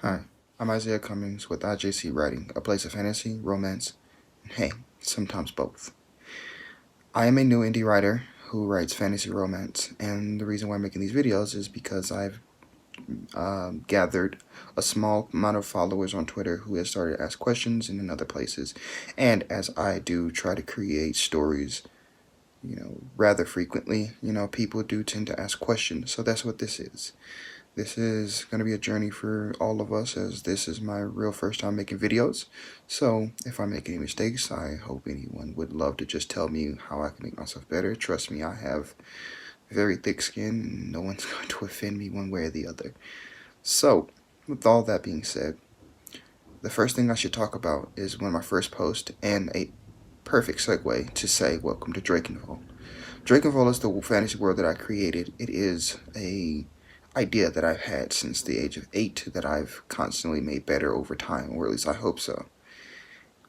Hi, I'm Isaiah Cummings with IJC Writing, a place of fantasy, romance, and hey, sometimes both. I am a new indie writer who writes fantasy romance, and the reason why I'm making these videos is because I've gathered a small amount of followers on Twitter who has started to ask questions and in other places, and as I do try to create stories, rather frequently, people do tend to ask questions, so that's what this is. This is going to be a journey for all of us, as this is my real first time making videos. So if I make any mistakes, I hope anyone would love to just tell me how I can make myself better. Trust me, I have very thick skin and no one's going to offend me one way or the other. So with all that being said, the first thing I should talk about is one of my first posts and a perfect segue to say welcome to Drekenvold. Drekenvold is the fantasy world that I created. It is a idea that I've had since the age of 8 that I've constantly made better over time, or at least I hope so.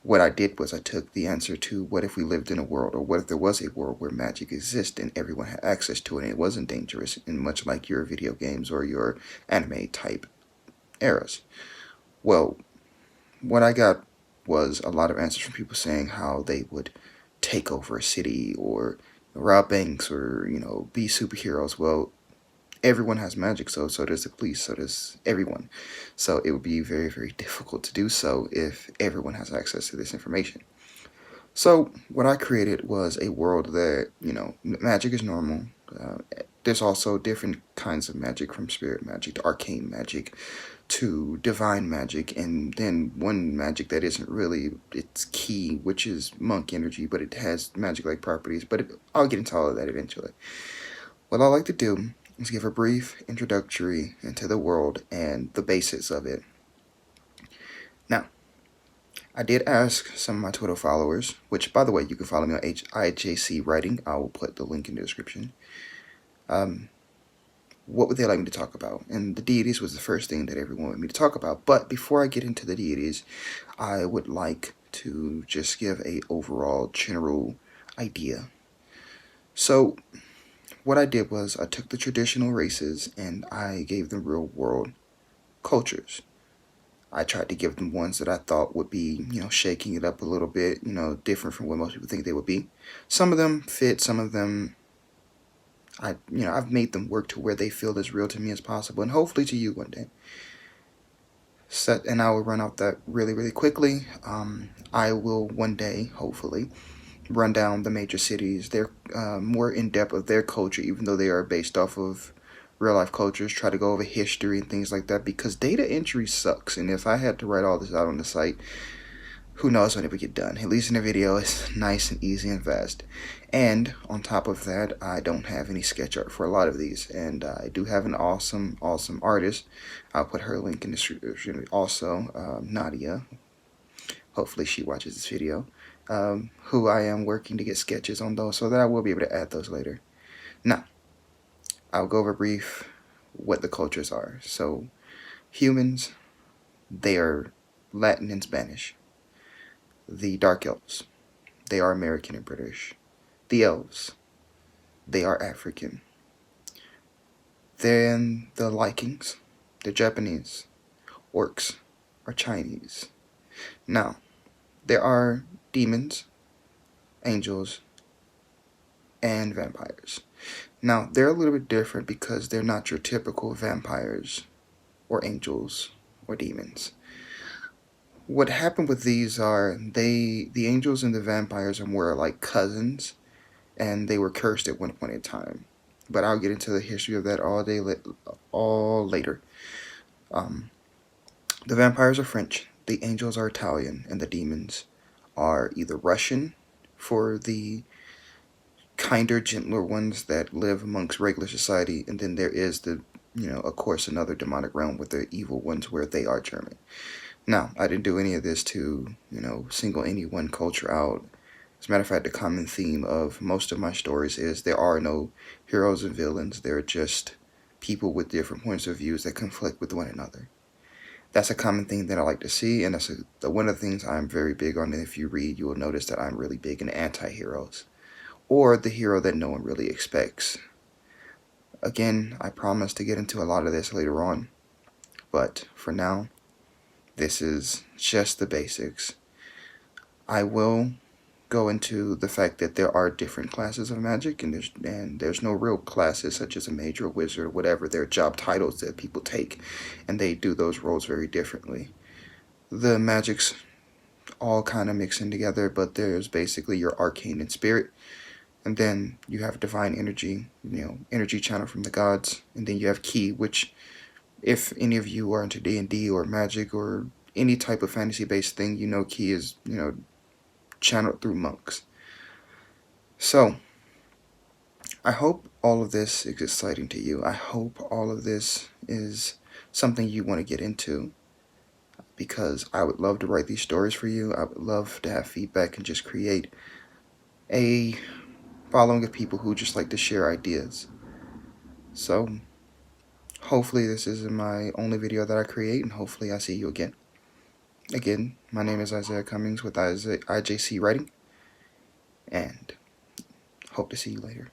What I did was I took the answer to what if we lived in a world, or what if there was a world where magic exists and everyone had access to it and it wasn't dangerous, and much like your video games or your anime type eras. Well, what I got was a lot of answers from people saying how they would take over a city or rob banks or, be superheroes. Well, everyone has magic, so does the police, so does everyone. So it would be very, very difficult to do so if everyone has access to this information. So what I created was a world that, magic is normal. There's also different kinds of magic, from spirit magic to arcane magic to divine magic, and then one magic that isn't really its key, which is monk energy, but it has magic-like properties. But I'll get into all of that eventually. What I like to do is give a brief introductory into the world and the basics of it. Now, I did ask some of my Twitter followers, which, by the way, you can follow me on IJC Writing. I will put the link in the description. What would they like me to talk about? And the deities was the first thing that everyone wanted me to talk about. But before I get into the deities, I would like to just give a overall general idea. So, what I did was I took the traditional races and I gave them real world cultures. I tried to give them ones that I thought would be, shaking it up a little bit, different from what most people think they would be. Some of them fit, some of them, I've made them work to where they feel as real to me as possible, and hopefully to you one day. And I will run out that really, really quickly. I will one day, hopefully, run down the major cities. They're more in depth of their culture, even though they are based off of real life cultures. Try to go over history and things like that, because data entry sucks. And if I had to write all this out on the site, who knows when it would get done. At least in a video, it's nice and easy and fast. And on top of that, I don't have any sketch art for a lot of these, and I do have an awesome artist. I'll put her link in the description. Also, Nadia. Hopefully she watches this video. Who I am working to get sketches on those, so that I will be able to add those later. Now, I'll go over brief what the cultures are. So, humans, they are Latin and Spanish. The Dark Elves, they are American and British. The Elves, they are African. Then the Vikings, they're Japanese. Orcs are Chinese. Now, there are demons, angels, and vampires. Now, they're a little bit different because they're not your typical vampires or angels or demons. What happened with these are the angels and the vampires are more like cousins, and they were cursed at one point in time. But I'll get into the history of that all later. The vampires are French, the angels are Italian, and the demons are either Russian for the kinder, gentler ones that live amongst regular society, and then there is the, of course, another demonic realm with the evil ones where they are German. Now, I didn't do any of this to, single any one culture out. As a matter of fact, the common theme of most of my stories is there are no heroes and villains. They're just people with different points of views that conflict with one another. That's a common thing that I like to see, and that's one of the things I'm very big on. And if you read, you will notice that I'm really big in anti-heroes, or the hero that no one really expects. Again, I promise to get into a lot of this later on, but for now, This is just the basics. I will go into the fact that there are different classes of magic, and there's no real classes such as a mage or a wizard or whatever. They're job titles that people take, and they do those roles very differently. The magics all kind of mix in together, but there's basically your arcane and spirit, and then you have divine energy, energy channel from the gods, and then you have ki, which, if any of you are into D&D or magic or any type of fantasy-based thing, ki is, channeled through monks. So, I hope all of this is exciting to you. I hope all of this is something you want to get into, because I would love to write these stories for you. I would love to have feedback and just create a following of people who just like to share ideas. So, hopefully this isn't my only video that I create, and hopefully I see you again. Again, my name is Isaiah Cummings with IJC Writing, and hope to see you later.